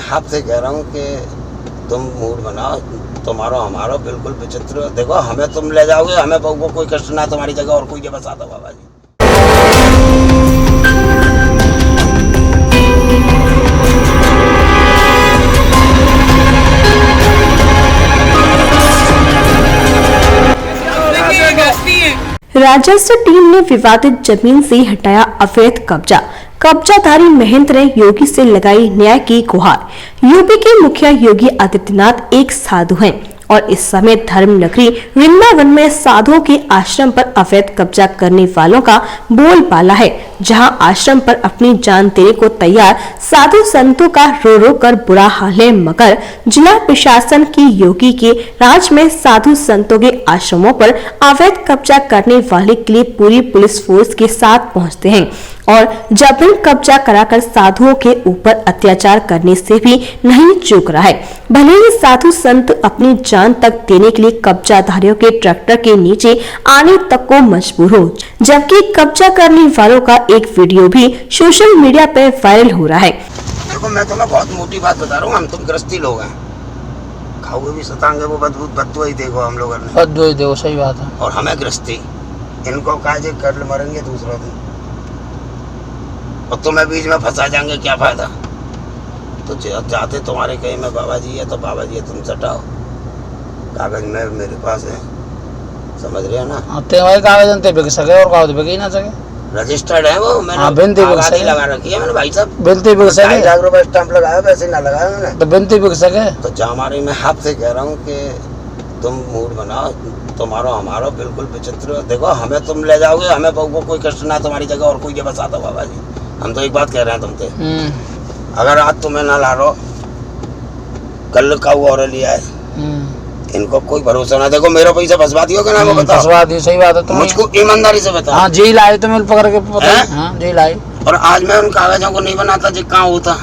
हाथ से कह रहा हूँ कि तुम मूड बनाओ, तुम्हारा हमारा बिल्कुल विचित्र। देखो हमें तुम ले जाओगे, हमें बहू को कोई कष्ट ना, तुम्हारी जगह और कोई बसा दो बाबा जी। राजस्व टीम ने विवादित जमीन से हटाया अवैध कब्जा। कब्जाधारी महेंद्र ने योगी से लगाई न्याय की गुहार। यूपी के मुखिया योगी आदित्यनाथ एक साधु हैं और इस समय धर्म नगरी वृंदावन में साधुओं के आश्रम पर अवैध कब्जा करने वालों का बोलबाला है, जहां आश्रम पर अपनी जान देने को तैयार साधु संतों का रो रो कर बुरा हाल है। मगर जिला प्रशासन की योगी के राज में साधु संतों के आश्रमों पर अवैध कब्जा करने वाले के लिए पूरी पुलिस फोर्स के साथ पहुंचते हैं और जबरन कब्जा कराकर साधुओं के ऊपर अत्याचार करने से भी नहीं चूक रहा है। भले ही साधु संत अपनी जान तक देने के लिए कब्जाधारियों के ट्रैक्टर के नीचे आने तक को मजबूर हो, जबकि कब्जा करने वालों का एक वीडियो भी सोशल मीडिया पर वायरल हो रहा है। देखो मैं तुम्हें बहुत मोटी बात बता रहा हूँ, हम तुम गृहस्थी लोग हैं, खाओगे भी सताएंगे वो बदबू ही देखो हम लोग बदबू ही देखो, सही बात है। और हमें गृहस्थी, इनको काजे कर मरेंगे दूसरा दिन और तुम्हें बीच में फंसा जाएंगे, क्या फायदा। तो जाते तुम्हारे कहीं में बाबा जी है तो बाबा जी है, तुम सटाओ, कागज में मेरे पास है, समझ रहे हो ना। तुम्हारे कागज अंते बिक सके और कागज बिक ही ना सके, रजिस्टर्ड है वो, मैंने बिनती लगा रखी है मैंने भाई साहब। बिनती बिक सके, 2.5 लाख रुपए स्टाम्प लगाया, वैसे ना लगाया मैंने, तो बिनती बिक सके। तो जामारी मैं आपसे कह रहा हूँ कि तुम मूड बनाओ, तुम्हारा हमारा बिल्कुल विचित्र। देखो हमें तुम ले जाओगे, हमें बहू को कोई कष्ट ना, तुम्हारी जगह और कोई बसा दो बाबा जी। हम तो एक बात कह रहे हैं तुमसे, अगर आज तुम्हें ना ला रहा, कल का वो और लिया है, इनको कोई भरोसा ना। देखो मेरा पैसा फंसवा दियो कि ना, वो बताओ। फंसवा दी, सही बात है। तुम मुझको ईमानदारी से बताओ। हाँ जी लाए तुम्हें पकड़ के पता है? हाँ जी लाए। और आज मैं उन कागजों को नहीं बनाता जी, कहाँ होता।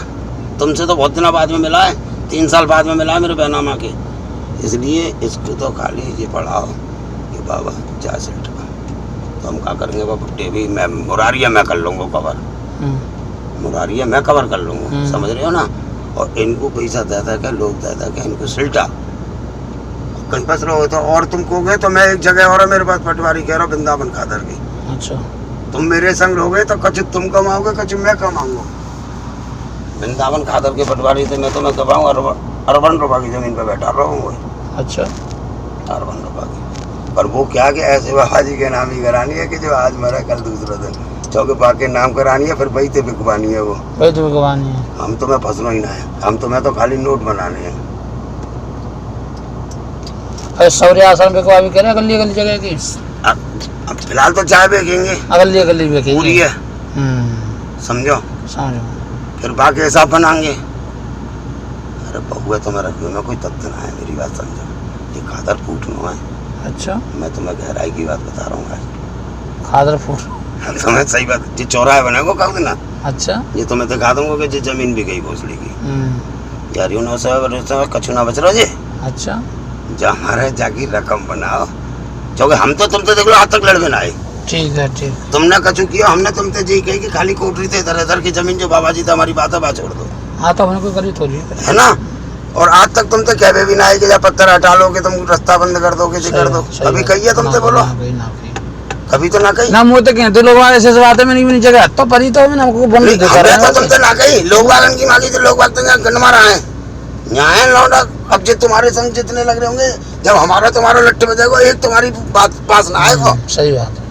तुमसे तो बहुत दिनों बाद में मिला है, 3 साल बाद में मिला है मेरे बहनामा के, इसलिए इसको तो खाली ये पढ़ाओ कि बाबा जा सेठ का, तो हम क्या करेंगे। वो बुट्टे भी मैं मुरारिया मैं कर लूँगा कवर, मुरारिया मैं कवर कर लूँगा, समझ रहे हो ना। और इनको पैसा देता क्या, लोग देता क्या, इनको सिल्टा कहीं फंस रहे हो तो। और तुम कहोगे तो मैं एक जगह और मेरे पास पटवारी कह रहा हूँ वृंदावन खादर की। अच्छा तुम मेरे संग रहोगे तो कछु तुम कमाओगे, कछु मैं कमाऊंगा। वृंदावन खादर के पटवारी थे, मैं तो मैं कमाऊँ अरबन रुपये की जमीन पे बैठा रहा हूँ। अच्छा, अरबन रुपये की, पर वो क्या कि ऐसे बाबा जी के नाम ही करानी है कि जो आज मरा कल दूसरा दिन, चौके पाके नाम करानी है, फिर वही तो बिकवानी है, वो वही तो बिकवानी है। हम तुम्हें फंसना ही ना है, हम तुम्हें तो खाली नोट बनाने हैं। सौर्य आश्रम बिकवा भी करे अगली अगली जगह की। अब फिलहाल तो चाय बेचेंगे, अगली अगली बेचेंगे पूरी है, समझो। फिर बाकी हिसाब बनाएंगे। अरे बहुआ तुम्हें रखियो में कोई तथ्य ना है, मेरी बात समझो, ये खादर फूटना है। अच्छा, मैं तुम्हें गहराई की बात बता रहा हूँ, खादर फूट तुम्हें सही बात, जी चौराहे बनेगा कब ना। अच्छा, ये तुम्हें दिखा दूंगा कि जी जमीन भी गई भोसले की यार, यूँ से कछु ना बच रहा जी। अच्छा, जा हमारे जाकी रकम बनाओ, क्योंकि हम तो तुमसे देख लो आज तक लड़के ना आए। ठीक है, ठीक। तुमने कछु किया, हमने तुमसे जी कही कि खाली कोठरी थे इधर इधर की जमीन, जो बाबा जी था हमारी बात है बात छोड़ दो। हाँ तो हमने कोई करी थोड़ी है ना। और आज तक तुमसे कहवे भी ना है कि जब पत्थर हटा लो कि तुम रास्ता बंद कर दो, कि कर दो। कभी कही है तुमसे, बोलो कभी तो ना कही ना। मुँह तो कहते लोग ऐसे बातें में नहीं जगह तो परी तो हमको बंद तुमसे ना कही। लोग वालन की मांगी तो लोग वक्त गंड मारा है यहाँ है लौंडा। अब जो तुम्हारे संग जितने लग रहे होंगे, जब हमारा तुम्हारा लट्टे बजेगा, एक तुम्हारी बात पास ना आएगा। सही बात है।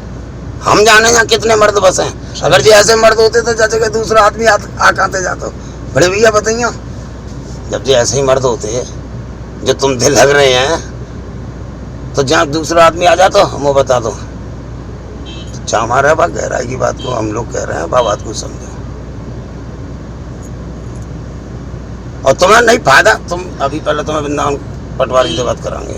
हम जाने यहाँ कितने मर्द बस हैं। अगर जो ऐसे मर्द होते तो जैसे दूसरा आदमी आते जाते। बड़े भैया बताइए, जब जो ऐसे ही मर्द होते जो तुम दिल लग रहे हैं, तो जहाँ दूसरा आदमी आ जाता वो बता दो। तो हमारे बात गहराई की बात को हम लोग कह रहे हैं, बात को समझो। और तुम्हें नहीं फायदा, तुम अभी पहले तुम्हें वृंदावन पटवारी से बात कराएंगे।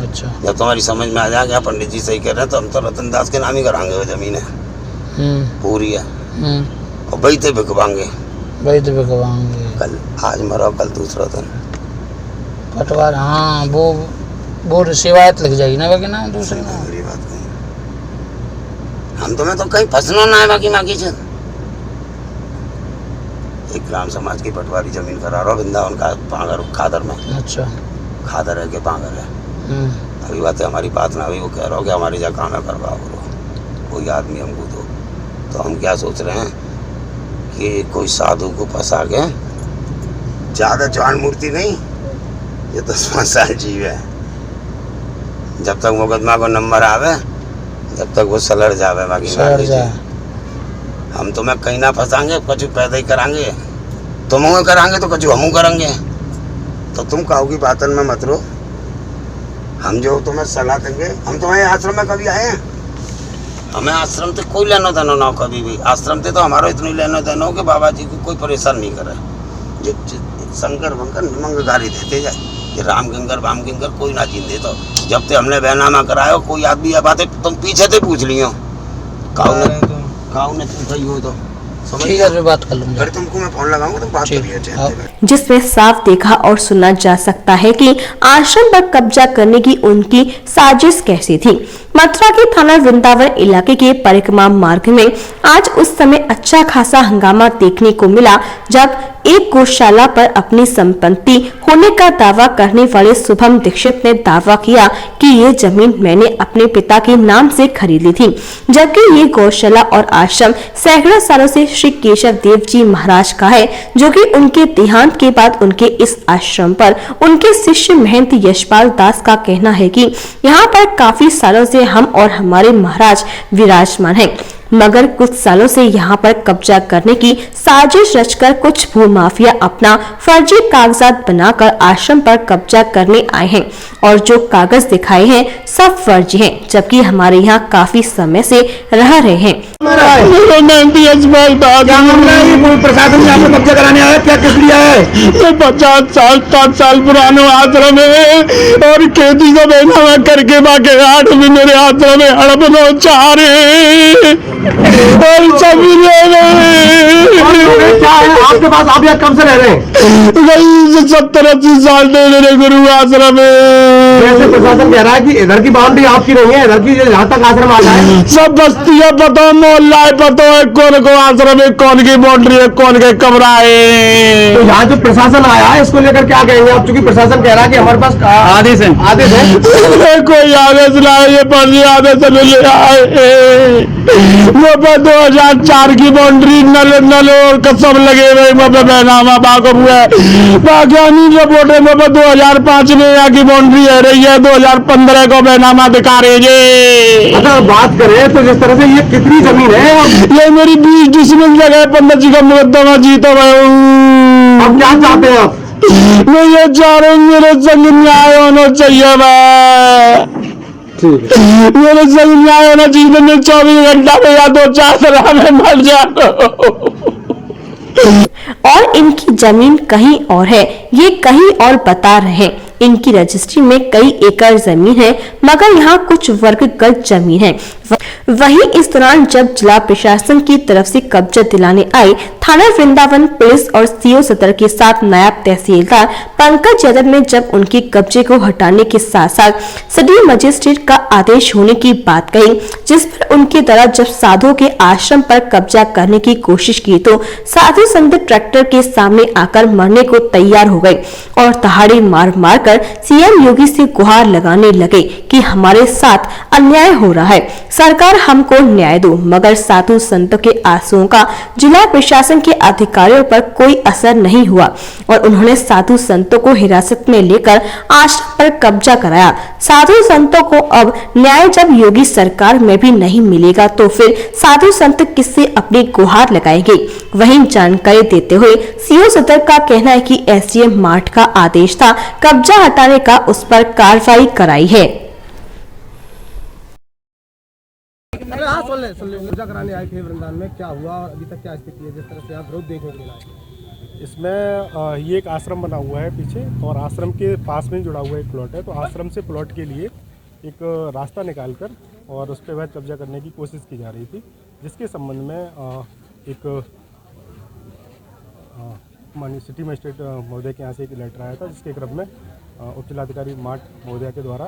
अच्छा, जब तुम्हारी समझ में आ जाएगा पंडित जी सही कह रहे हैं, तो हम तो रतन दास के नाम ही कराएंगे। वो जमीन है पूरी है, और वही तो बिकवाएंगे, वही तो बिकवाएंगे। कल आज मरो कल दूसरा दिन पटवार। हाँ वो शिवायत लग जाएगी ना बाकी ना दूसरे ना। मेरी बात कही, हम तुम्हें तो कहीं फंसना ना है बाकी माकी से। एक ग्राम समाज की पटवारी जमीन करा रहा वृंदावन का पांगर खादर में। अच्छा। खादर है के पांगर है। अभी बातें हमारी बात ना हुई, वो कह रहा हो कि हमारी जगह काम है करवाओ कोई आदमी हमको दो। तो हम क्या सोच रहे हैं कि कोई साधु को फंसा के, ज़्यादा जवान मूर्ति नहीं, ये तो 5 साल जीव है, जब तक मुकदमा को नंबर आवे जब तक वो सलड़ जावे बाकी हम तुम्हें कहीं ना फंसाएंगे, कछु पैदा ही कराएंगे, तुम कराएंगे तो कछु हम करेंगे। तो तुम कहोगी बातन में मत रो, हम जो तुम्हें सलाह देंगे। हम तुम्हारे आश्रम में कभी आए हैं? हमें आश्रम से कोई लेना देना ना हो कभी भी। आश्रम से तो हमारा इतना लेना देना हो कि बाबा जी को कोई परेशान नहीं करे। जो शंकर वंकर निमंग गाली देते जाए, ये राम किंकर वाम किंकर कोई ना जीन दे। तो जब तक हमने बैनामा कराया कोई आदमी बातें तुम पीछे से पूछ लियो, काऊ ने तुम सही हो तो ठीक है, मैं बात कर लूंगा। फिर तुमको मैं फोन लगाऊंगा, तुम बात करिए। जिसमें साफ देखा और सुना जा सकता है कि आश्रम पर कब्जा करने की उनकी साजिश कैसी थी। मथुरा के थाना वृंदावन इलाके के परिक्रमा मार्ग में आज उस समय अच्छा खासा हंगामा देखने को मिला जब एक गौशाला पर अपनी संपत्ति होने का दावा करने वाले शुभम दीक्षित ने दावा किया कि ये जमीन मैंने अपने पिता के नाम से खरीदी थी, जबकि ये गौशाला और आश्रम सैकड़ों सालों से श्री केशव देव जी महाराज का है, जो कि उनके देहांत के बाद उनके इस आश्रम पर उनके शिष्य महंत यशपाल दास का कहना है कि यहाँ पर काफी सालों से हम और हमारे महाराज विराजमान हैं, मगर कुछ सालों से यहाँ पर कब्जा करने की साजिश रचकर कुछ भूमाफिया अपना फर्जी कागजात बनाकर आश्रम पर कब्जा करने आए हैं और जो कागज दिखाए हैं सब फर्जी हैं, जबकि हमारे यहाँ काफी समय से रह रहे हैं। प्रशासन यहाँ पे कब्जा कराने आया, क्या किस लिए है? 50 साल पुराना आश्रम है और खेती का बैठा करके बाकी 8 भी मेरे आश्रम में हड़प लो चाह रहे और सभी आपके पास आप यहाँ कब से रह रहे हैं? 70-80 साल से मेरे गुरु आश्रम में। वैसे प्रशासन कह रहा है कि इधर की बाउंड्री आपकी नहीं है, इधर की जहाँ तक आश्रम आता है सब बस्तियां पता, मोहल्ला है पता है, कौन को आश्रम है, कौन की बाउंड्री है, कौन के कमरा है। तो यहाँ जो प्रशासन आया है इसको लेकर क्या कहेंगे आप? चूंकि प्रशासन कह रहा है कि हमारे पास आदेश है कोई आदेश ना, ये फर्जी आदेश ले आए। वो 2004 की बाउंड्री नल और कसम लगे हुए बैनामा बाकब हुआ बागवानी रिपोर्ट है 2005 में यहाँ की बाउंड्री है रही है, 2015 को बैनामा दिखा रहे। अगर बात करें तो जिस तरह से ये कितनी जमीन है? ये मेरी 20 डिसमिल जगह है, 15 जी का मुकदमा जीता मैं हूँ। अब क्या चाहते हैं आप? मैं ये चाह रहा हूँ मेरे संग न्याय होना चाहिए, मेरे संग न्याय होना चाहिए। मैं 24 घंटा में या 2-4 तरह में मर जाता और इनकी जमीन कहीं और है, ये कहीं और बता रहे हैं। इनकी रजिस्ट्री में कई एकड़ जमीन है, मगर यहाँ कुछ वर्ग गज जमीन है। वहीं इस दौरान जब जिला प्रशासन की तरफ से कब्जा दिलाने आई, थाना वृंदावन पुलिस और सीओ सदर के साथ नायब तहसीलदार पंकज यादव ने जब उनके कब्जे को हटाने के साथ साथ सिटी मजिस्ट्रेट का आदेश होने की बात कही, जिस पर उनके द्वारा जब साधु के आश्रम पर कब्जा करने की कोशिश की तो साधु संत ट्रैक्टर के सामने आकर मरने को तैयार हो गए और दहाड़ी मार मार कर सीएम योगी से गुहार लगाने लगे कि हमारे साथ अन्याय हो रहा है, सरकार हमको न्याय दो। मगर साधु संतों के आंसुओं का जिला प्रशासन के अधिकारियों पर कोई असर नहीं हुआ और उन्होंने साधु संतों को हिरासत में लेकर आश्रम पर कब्जा कराया। साधु संतों को अब न्याय जब योगी सरकार में भी नहीं मिलेगा तो फिर साधु संत किससे अपनी गुहार लगाएंगे। वहीं जानकारी देते हुए सीओ सदर का कहना है कि एसडीएम मार्ट का आदेश था कब्जा हटाने का, उस पर कार्रवाई कराई है। कब्जा कराने आए थे वृंदावन में, क्या हुआ और अभी तक क्या स्थिति है जिस तरह से आप विरोध देखने को मिला है? इसमें ये एक आश्रम बना हुआ है पीछे और आश्रम के पास में जुड़ा हुआ एक प्लॉट है। तो आश्रम से प्लॉट के लिए एक रास्ता निकालकर और उस पर वह कब्जा करने की कोशिश की जा रही थी, जिसके संबंध में एक माननीय सिटी मजिस्ट्रेट महोदय के यहाँ से एक लेटर आया था, जिसके क्रम में उप जिलाधिकारी मार्ट महोदय के द्वारा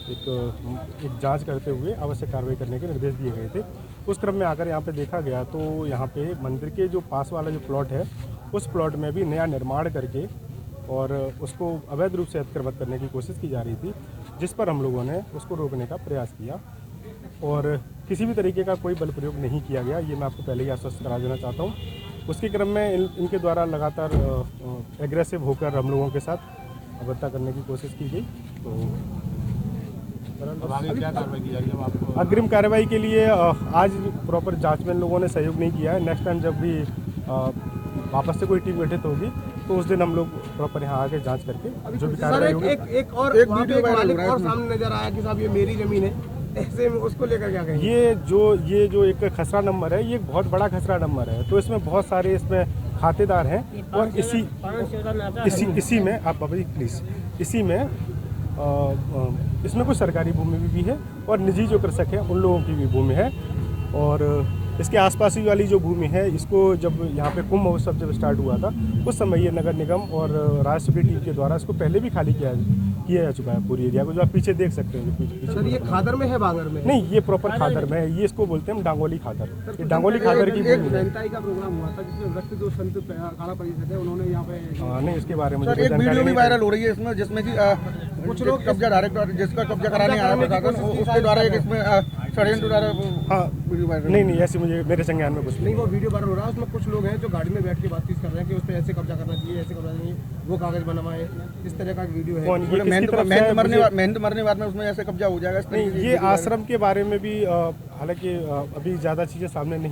एक जांच करते हुए आवश्यक कार्रवाई करने के निर्देश दिए गए थे। उस क्रम में आकर यहाँ पे देखा गया तो यहाँ पे मंदिर के जो पास वाला जो प्लॉट है उस प्लॉट में भी नया निर्माण करके और उसको अवैध रूप से अतिक्रमण करने की कोशिश की जा रही थी, जिस पर हम लोगों ने उसको रोकने का प्रयास किया और किसी भी तरीके का कोई बल प्रयोग नहीं किया गया, ये मैं आपको पहले ही आश्वस्त करा देना चाहता हूँ। उसके क्रम में इनके द्वारा लगातार एग्रेसिव होकर हम लोगों के साथ अभद्रता करने की कोशिश की गई। तो अग्रिम कार्रवाई के लिए आज प्रॉपर जांच में इन लोगों ने सहयोग नहीं किया है। नेक्स्ट टाइम जब भी वापस से कोई टीम गठित होगी तो उस दिन हम लोग प्रॉपर यहाँ आके जांच करके जो भी कार्रवाई होगी। एक और मालिक और सामने नजर आया कि साहब ये मेरी जमीन है, ऐसे में उसको लेकर क्या कहेंगे? ये जो एक खसरा नंबर है, ये एक बहुत बड़ा खसरा नंबर है, तो इसमें बहुत सारे इसमें खातेदार हैं और इसी में आप बाबा जी प्लीज़, इसी में इसमें कुछ सरकारी भूमि भी है और निजी जो कृषक हैं उन लोगों की भी भूमि है। और इसके आसपास ही वाली जो भूमि है, इसको जब यहाँ पे कुंभ महोत्सव जब स्टार्ट हुआ था उस समय ये नगर निगम और राष्ट्र की टीम के द्वारा इसको पहले भी खाली किया जा चुका है पूरी एरिया को, जो आप पीछे देख सकते हैं। पीछे सर ये खादर में है, बांगर में? नहीं, ये प्रॉपर खादर में है, ये इसको बोलते हैं डांगोली खादर। ये डांगोली खादर की भूमि है। का प्रोग्राम हुआ था जिसमें वृक्ष जो संत अखाड़ा परिषद है उन्होंने यहाँ पे नहीं, इसके बारे में सर एक वीडियो भी वायरल हो रही है इसमें, जिसमें कि कुछ लोग कब्जा डायरेक्ट जिसका कब्जा कराने आया प्रशासन उसके द्वारा एक इसमें षड्यंत्र द्वारा वीडियो वायरल। नहीं, ऐसे मुझे मेरे संज्ञान में कुछ नहीं। वो वीडियो वायरल हो रहा है, उसमें कुछ लोग हैं जो गाड़ी में बैठ के बातचीत कर रहे हैं कि उस पर ऐसे कब्जा करना चाहिए, ऐसे कब्जा नहीं, वो कागज बनवाए, इस तरह का वीडियो है। मेहनत मरने बाद में उसमें ऐसे कब्जा हो जाएगा। नहीं, ये आश्रम के बारे में भी हालांकि अभी ज़्यादा चीज़ें सामने नहीं